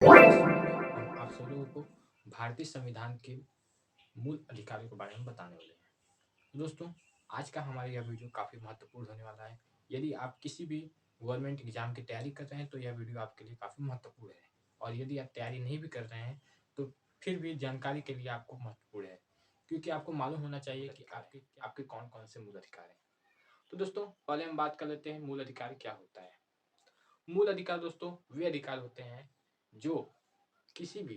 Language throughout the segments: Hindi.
इस वीडियो में हम आप सब लोगों को भारतीय संविधान के मूल अधिकारों के बारे में बताने वाले हैं। तो दोस्तों, आज का हमारा यह वीडियो काफ़ी महत्वपूर्ण होने वाला है। यदि आप किसी भी गवर्नमेंट एग्जाम की तैयारी कर रहे हैं तो यह वीडियो आपके लिए काफ़ी महत्वपूर्ण है, और यदि आप तैयारी नहीं भी कर रहे हैं तो फिर भी जानकारी के लिए आपको महत्वपूर्ण है, क्योंकि आपको मालूम होना चाहिए कि आपके आपके कौन कौन से मूल अधिकार हैं। तो दोस्तों, पहले हम बात कर लेते हैं मूल अधिकार क्या होता है। मूल अधिकार दोस्तों वे अधिकार होते हैं जो किसी भी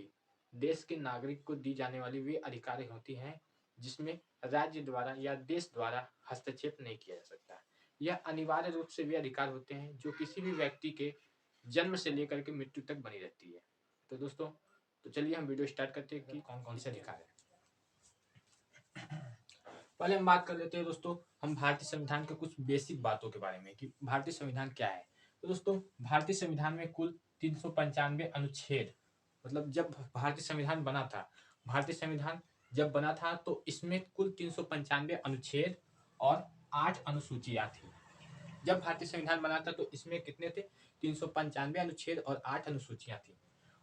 देश के नागरिक को दी जाने वाली वे अधिकार होती हैं जिसमें राज्य द्वारा या देश द्वारा हस्तक्षेप नहीं किया जा सकता। यह अनिवार्य रूप से वे अधिकार होते हैं जो किसी भी व्यक्ति के जन्म से लेकर के मृत्यु तक बनी रहती है। तो दोस्तों, तो चलिए हम वीडियो स्टार्ट करते हैं कि कौन कौन से अधिकार है। पहले हम बात कर लेते हैं दोस्तों, हम भारतीय संविधान के कुछ बेसिक बातों के बारे में कि भारतीय संविधान क्या है। तो दोस्तों, भारतीय संविधान में कुल 395 अनुच्छेद, मतलब जब भारतीय संविधान बना था, भारतीय संविधान जब बना था तो इसमें कुल 395 अनुच्छेद और 8 अनुसूचियां थी। जब भारतीय संविधान बना था तो इसमें कितने थे? 395 अनुच्छेद और 8 अनुसूचियां थी,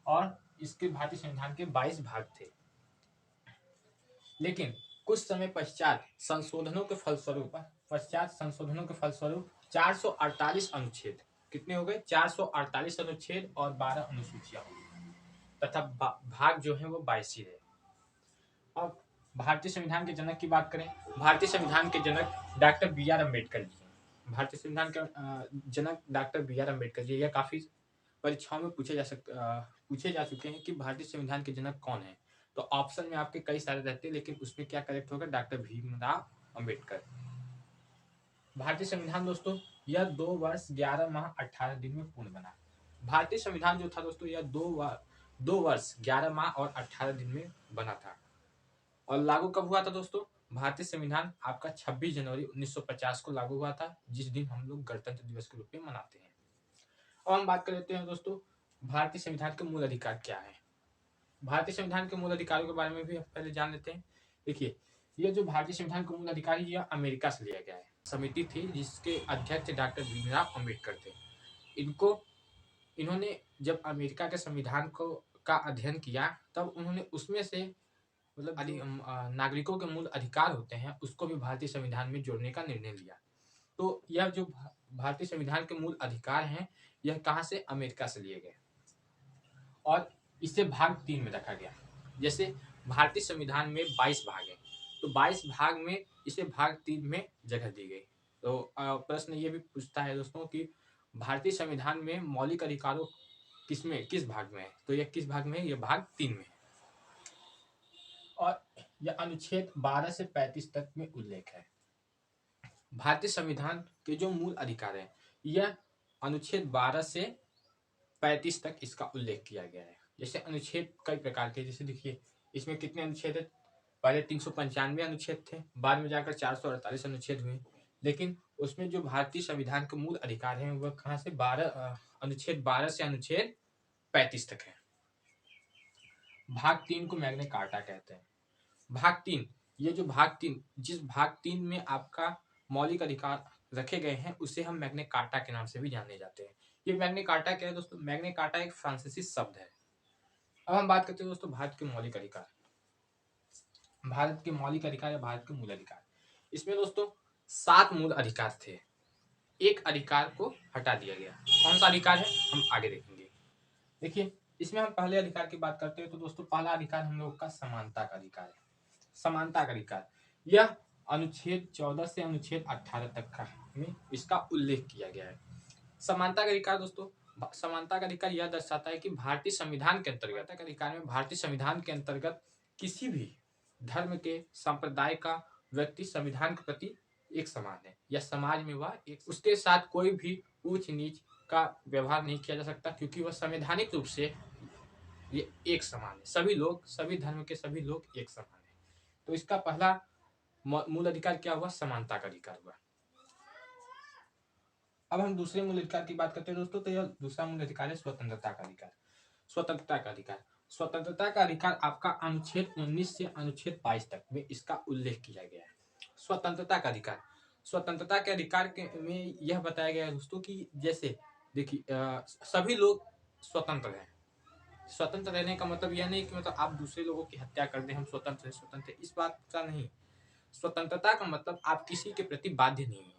और इसके भारतीय संविधान के 22 भाग थे। लेकिन कुछ समय पश्चात संशोधनों के फलस्वरूप 448 अनुच्छेद कितने हो गए? 448 अनुच्छेद और 12 अनुसूचियां हो गई, तथा भाग जो है वो 22 ही रहे। अब भारतीय संविधान के जनक की बात करें। भारतीय संविधान के जनक doctor B are Ambedkar ji हैं। भारतीय संविधान के जनक doctor B are Ambedkar ji. यह काफी परीक्षाओं में पूछे जा चुके हैं कि भारतीय संविधान के जनक कौन है। तो ऑप्शन में आपके कई सारे रहते हैं, लेकिन उसमें क्या करेक्ट होगा? डॉक्टर भीमराव अम्बेडकर। भारतीय संविधान दोस्तों यह 2 वर्ष 11 माह 18 दिन में पूर्ण बना। भारतीय संविधान जो था दोस्तों यह 2 वर्ष 11 माह और 18 दिन में बना था। और लागू कब हुआ था दोस्तों? भारतीय संविधान आपका 26 जनवरी 1950 को लागू हुआ था, जिस दिन हम लोग गणतंत्र दिवस के रूप में मनाते हैं। अब हम बात कर लेते हैं दोस्तों, भारतीय संविधान के मूल अधिकार क्या है। भारतीय संविधान के मूल अधिकारों के बारे में भी पहले जान लेते हैं। देखिए, ये जो भारतीय संविधान का मूल अधिकार है यह अमेरिका से लिया गया है। समिति थी जिसके अध्यक्ष डॉक्टर भीमराव अम्बेडकर थे। इन्होंने जब अमेरिका के संविधान को का अध्ययन किया, तब उन्होंने उसमें से मतलब नागरिकों के मूल अधिकार होते हैं उसको भी भारतीय संविधान में जोड़ने का निर्णय लिया। तो यह जो भारतीय संविधान के मूल अधिकार हैं यह कहाँ से? अमेरिका से लिए गए, और इसे भाग 3 में रखा गया। जैसे भारतीय संविधान में 22 भाग हैं, तो 22 भाग में इसे भाग 3 में जगह दी गई। तो प्रश्न ये भी पूछता है दोस्तों कि भारतीय संविधान में मौलिक अधिकारों किस भाग में है? तो यह किस भाग में है? यह भाग 3 में है। और यह अनुच्छेद 12 से 35 तक में उल्लेख है। भारतीय संविधान के जो मूल अधिकार है यह अनुच्छेद 12 से 35 तक इसका उल्लेख किया गया है। जैसे अनुच्छेद कई प्रकार के, जैसे देखिए इसमें कितने अनुच्छेद है? पहले 395 अनुच्छेद थे, बाद में जाकर 448 अनुच्छेद हुए। लेकिन उसमें जो भारतीय संविधान के मूल अधिकार हैं वह कहाँ से? अनुच्छेद 12 से अनुच्छेद 35 तक है। भाग 3 को मैग्ना कार्टा कहते हैं। भाग 3, ये जो भाग 3, जिस भाग 3 में आपका मौलिक अधिकार रखे गए हैं उसे हम मैग्ना कार्टा के नाम से भी जाने जाते हैं। ये मैग्ना कार्टा क्या है दोस्तों? मैग्ना कार्टा एक फ्रांसीसी शब्द है। अब हम बात करते हैं दोस्तों भारत के मौलिक अधिकार। भारत के मौलिक अधिकार या भारत के मूल अधिकार, इसमें दोस्तों 7 मूल अधिकार थे। एक अधिकार को हटा दिया गया। कौन सा अधिकार है हम आगे देखेंगे। देखिए, इसमें हम पहले अधिकार की बात करते हैं तो दोस्तों पहला अधिकार हम लोग का समानता का अधिकार है। समानता का अधिकार यह अनुच्छेद 14 से अनुच्छेद 18 तक का में इसका उल्लेख किया गया है। समानता का अधिकार दोस्तों, समानता का अधिकार यह दर्शाता है कि भारतीय संविधान के अंतर्गत अधिकार में भारतीय संविधान के अंतर्गत किसी भी धर्म के संप्रदाय का व्यक्ति संविधान के प्रति एक समान है, या समाज में वह एक उसके साथ कोई भी ऊंच नीच का व्यवहार नहीं किया जा सकता, क्योंकि वह संवैधानिक रूप से ये एक समान है। सभी लोग, सभी धर्म के सभी लोग एक समान है। तो इसका पहला मूल अधिकार क्या हुआ? समानता का अधिकार हुआ। अब हम दूसरे मूल अधिकार की बात करते हैं दोस्तों, तो यह दूसरा मूल अधिकार है स्वतंत्रता का अधिकार। स्वतंत्रता का अधिकार, स्वतंत्रता का अधिकार आपका अनुच्छेद 19 से अनुच्छेद 22 तक में इसका उल्लेख किया गया है। स्वतंत्रता का अधिकार, स्वतंत्रता के अधिकार के में यह बताया गया है दोस्तों कि जैसे देखिए सभी लोग स्वतंत्र हैं, स्वतंत्र रहने का मतलब यह नहीं कि मतलब आप दूसरे लोगों की हत्या कर दें, हम स्वतंत्र हैं, स्वतंत्र हैं, इस बात का नहीं। स्वतंत्रता का मतलब आप किसी के प्रति बाध्य नहीं है,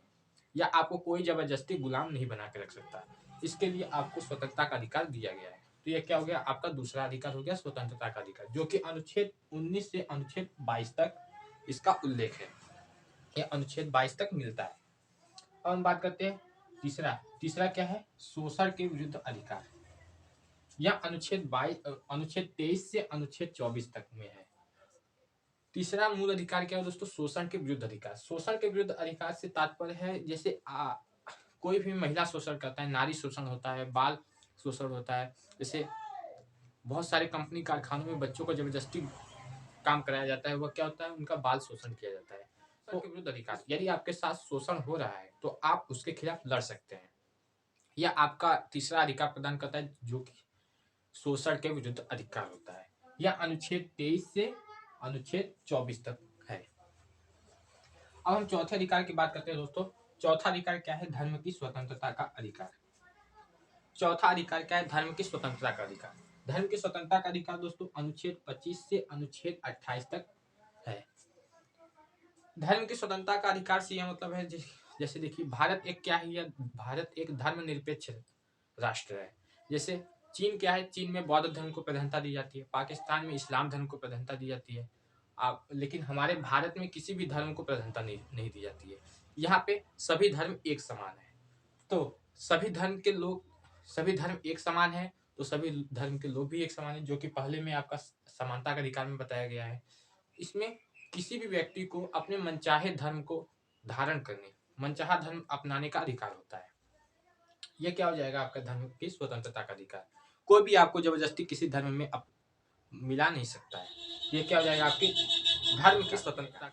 या आपको कोई जबरदस्ती गुलाम नहीं बना के रख सकता। इसके लिए आपको स्वतंत्रता का अधिकार दिया गया है। तो यह क्या हो गया, आपका दूसरा अधिकार हो गया स्वतंत्रता का अधिकार, जो कि अनुच्छेद 19 से अनुच्छेद 22 तक इसका उल्लेख है। यह अनुच्छेद 22 तक मिलता है। अब हम बात करते हैं तीसरा। तीसरा क्या है, शोषण के विरुद्ध अधिकार। यह अनुच्छेद 23 से अनुच्छेद 24 तक में है। तीसरा मूल अधिकार क्या है दोस्तों, शोषण के विरुद्ध अधिकार। शोषण के विरुद्ध अधिकार से तात्पर्य है जैसे कोई भी महिला शोषण करता है, नारी शोषण होता है, बाल शोषण होता है। जैसे बहुत सारे कंपनी कारखानों में बच्चों को जबरदस्ती काम कराया जाता है, वह क्या होता है, उनका बाल शोषण किया जाता है। तो के विरुद्ध अधिकार, यदि आपके साथ शोषण हो रहा है तो आप उसके खिलाफ लड़ सकते हैं। यह आपका तीसरा अधिकार प्रदान करता है, जो कि शोषण के विरुद्ध अधिकार होता है। यह अनुच्छेद 23 से अनुच्छेद 24 तक है। अब हम चौथे अधिकार की बात करते हैं दोस्तों। चौथा अधिकार क्या है, धर्म की स्वतंत्रता का अधिकार। चौथा अधिकार क्या है, धर्म की स्वतंत्रता का अधिकार। धर्म की स्वतंत्रता का अधिकार दोस्तों अनुच्छेद 25 से अनुच्छेद 28 तक है। धर्म की स्वतंत्रता का अधिकार से यह मतलब है जैसे देखिए, भारत एक क्या है, भारत एक धर्मनिरपेक्ष राष्ट्र है। जैसे चीन क्या है, चीन में बौद्ध धर्म को प्रधानता दी जाती है, पाकिस्तान में इस्लाम धर्म को प्रधानता दी जाती है। लेकिन हमारे भारत में किसी भी धर्म को प्रधानता नहीं दी जाती है। यहाँ पे सभी धर्म एक समान है। तो सभी धर्म एक समान है, तो सभी धर्म के लोग भी एक समान है, जो कि पहले में आपका समानता का अधिकार में बताया गया है। इसमें किसी भी व्यक्ति को अपने मनचाहे धर्म को धारण करने, मनचाहा धर्म अपनाने का अधिकार होता है। यह क्या हो जाएगा, आपका धर्म की स्वतंत्रता का अधिकार। कोई भी आपको जबरदस्ती किसी धर्म में मिला नहीं सकता है। यह क्या हो जाएगा, आपकी धर्म की स्वतंत्रता।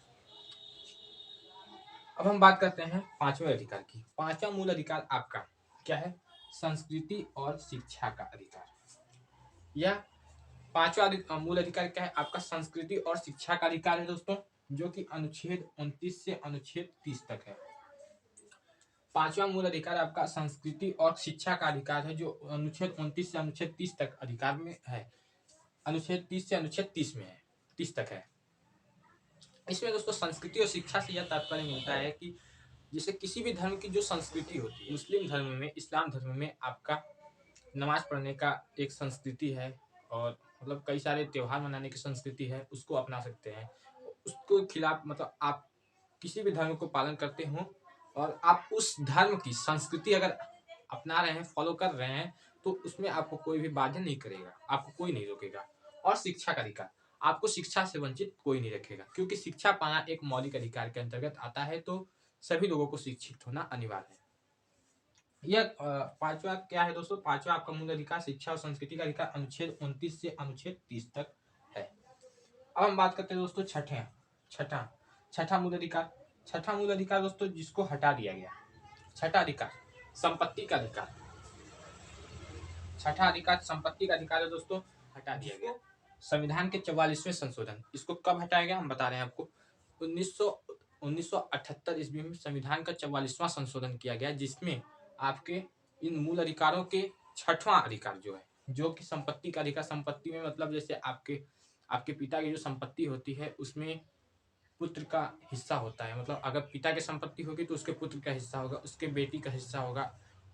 अब हम बात करते हैं पांचवें अधिकार की। पांचवा मूल अधिकार आपका क्या है, संस्कृति और शिक्षा का अधिकार। यह पांचवा मूल अधिकार क्या है, आपका संस्कृति और शिक्षा का अधिकार है दोस्तों, जो कि अनुच्छेद 29 से अनुच्छेद 30 तक है। पांचवा मूल अधिकार आपका संस्कृति और शिक्षा का अधिकार है, जो अनुच्छेद 29 से अनुच्छेद 30 तक अधिकार में है। अनुच्छेद 30 से अनुच्छेद 30 तक है। इसमें दोस्तों संस्कृति और शिक्षा से यह तात्पर्य मिलता है कि जैसे किसी भी धर्म की जो संस्कृति होती है, मुस्लिम धर्म में, इस्लाम धर्म में आपका नमाज पढ़ने का एक संस्कृति है, और मतलब कई सारे त्योहार मनाने की संस्कृति है, उसको अपना सकते हैं। उसको खिलाफ मतलब आप किसी भी धर्म को पालन करते हो और आप उस धर्म की संस्कृति अगर अपना रहे हैं, फॉलो कर रहे हैं, तो उसमें आपको कोई भी बाध्य नहीं करेगा, आपको कोई नहीं रोकेगा। और शिक्षा का अधिकार, आपको शिक्षा से वंचित कोई नहीं रखेगा, क्योंकि शिक्षा पाना एक मौलिक अधिकार के अंतर्गत आता है। तो सभी लोगों को शिक्षित होना अनिवार्य है। यह पांचवा क्या है दोस्तों, पांचवा आपका मूल अधिकार शिक्षा और संस्कृति का अधिकार अनुच्छेद 29 से अनुच्छेद 30 तक है। अब हम बात करते हैं दोस्तों छठा मूल अधिकार। छठा मूल अधिकार दोस्तों जिसको हटा दिया गया। छठा अधिकार संपत्ति का अधिकार। छठा अधिकार संपत्ति का अधिकार है दोस्तों, हटा दिया गया। संविधान के 44वें संशोधन, इसको कब हटाया गया हम बता रहे हैं आपको। 1978 ईस्वी में संविधान का 44वां संशोधन किया गया, जिसमें आपके इन मूल अधिकारों के छठवां अधिकार जो है, जो कि संपत्ति का अधिकार। संपत्ति में मतलब जैसे आपके पिता की जो संपत्ति होती है उसमें पुत्र का हिस्सा होता है। मतलब अगर पिता की संपत्ति होगी तो उसके पुत्र का हिस्सा होगा, उसके बेटी का हिस्सा होगा।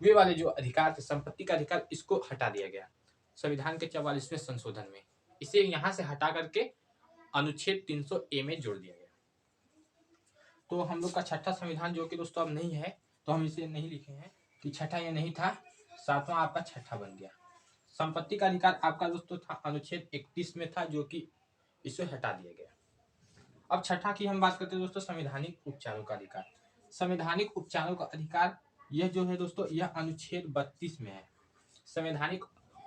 वे वाले जो अधिकार थे, संपत्ति का अधिकार, इसको हटा दिया गया संविधान के 44वें संशोधन में। इसे यहाँ से हटा करके अनुच्छेद 300A में जोड़ दिया गया। तो हम लोग का छठा संविधान, जो कि दोस्तों अब नहीं है, तो हम इसे नहीं लिखे हैं कि छठा ये नहीं था, सातवां आपका छठा बन गया। संपत्ति का अधिकार आपका दोस्तों था अनुच्छेद 31 में था, जो कि इसे हटा दिया गया। अब छठा की हम बात करते हैं दोस्तों, संवैधानिक उपचारों का अधिकार। संवैधानिक उपचारों का अधिकार यह जो है दोस्तों, यह अनुच्छेद 32 में है। संवैधानिक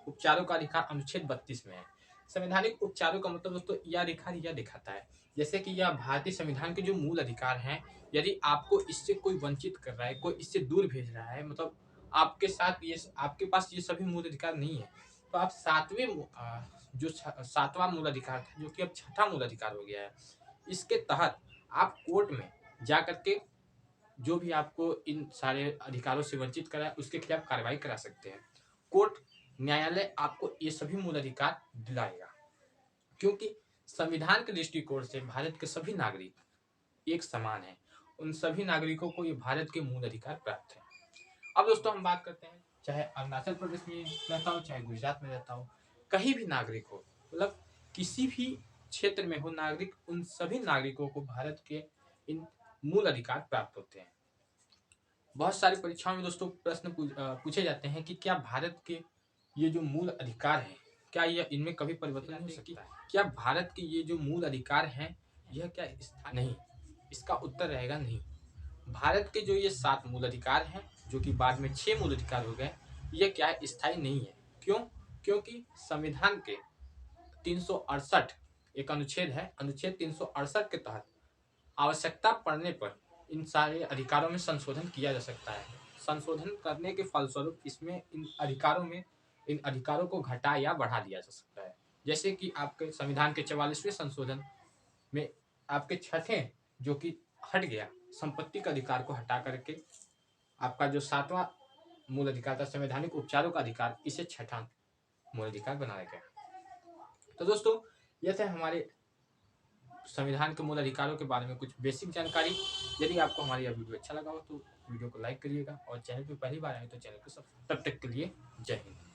उपचारों का अधिकार अनुच्छेद 32 में है। संवैधानिक उपचारों का मतलब दोस्तों यह अधिकार यह दिखाता है जैसे कि यह भारतीय संविधान के जो मूल अधिकार हैं, यदि आपको इससे कोई वंचित कर रहा है, कोई इससे दूर भेज रहा है, मतलब आपके पास ये सभी मूल अधिकार नहीं है, तो आप सातवां मूल अधिकार था, जो कि अब छठा मूल अधिकार हो गया है, इसके तहत आप कोर्ट में जा करके जो भी आपको इन सारे अधिकारों से वंचित करा है उसके खिलाफ कार्रवाई करा सकते हैं। कोर्ट न्यायालय आपको ये सभी मूल अधिकार दिलाएगा, क्योंकि संविधान के दृष्टिकोण से भारत के सभी नागरिक एक समान हैं। उन सभी नागरिकों को ये भारत के मूल अधिकार प्राप्त हैं। अब दोस्तों हम बात करते हैं, चाहे अरुणाचल प्रदेश में रहता हो, चाहे गुजरात में रहता हो, कहीं भी नागरिक हो, मतलब किसी भी क्षेत्र में हो नागरिक, उन सभी नागरिकों को भारत के इन मूल अधिकार प्राप्त होते हैं। बहुत सारी परीक्षाओं में दोस्तों प्रश्न पूछे जाते हैं कि क्या भारत के ये जो मूल अधिकार हैं, क्या यह इनमें कभी परिवर्तन हो सकता है? क्या भारत के ये जो मूल अधिकार हैं, यह क्या नहीं? इसका उत्तर रहेगा नहीं। भारत के जो ये 7 मूल अधिकार हैं, जो कि बाद में 6 मूल अधिकार हो गए, ये क्या है, स्थायी नहीं है। क्यों? क्योंकि संविधान के 368 एक अनुच्छेद है, अनुच्छेद 368 के तहत आवश्यकता पड़ने पर इन सारे अधिकारों में संशोधन किया जा सकता है। संशोधन करने के फलस्वरूप इसमें इन अधिकारों को घटा या बढ़ा दिया जा सकता है। जैसे कि आपके संविधान के 44वें संशोधन में आपके छठे जो कि हट गया, संपत्ति का अधिकार को हटा करके आपका जो 7वां मूल अधिकार था, संवैधानिक उपचारों का अधिकार, इसे छठा मूल अधिकार बनाया गया। तो दोस्तों यह थे हमारे संविधान के मूल अधिकारों के बारे में कुछ बेसिक जानकारी। यदि आपको हमारी यह वीडियो अच्छा लगा हो तो वीडियो को लाइक करिएगा, और चैनल पर पहली बार आए तो चैनल को सब्सक्राइब। तब तक के लिए जय हिंद।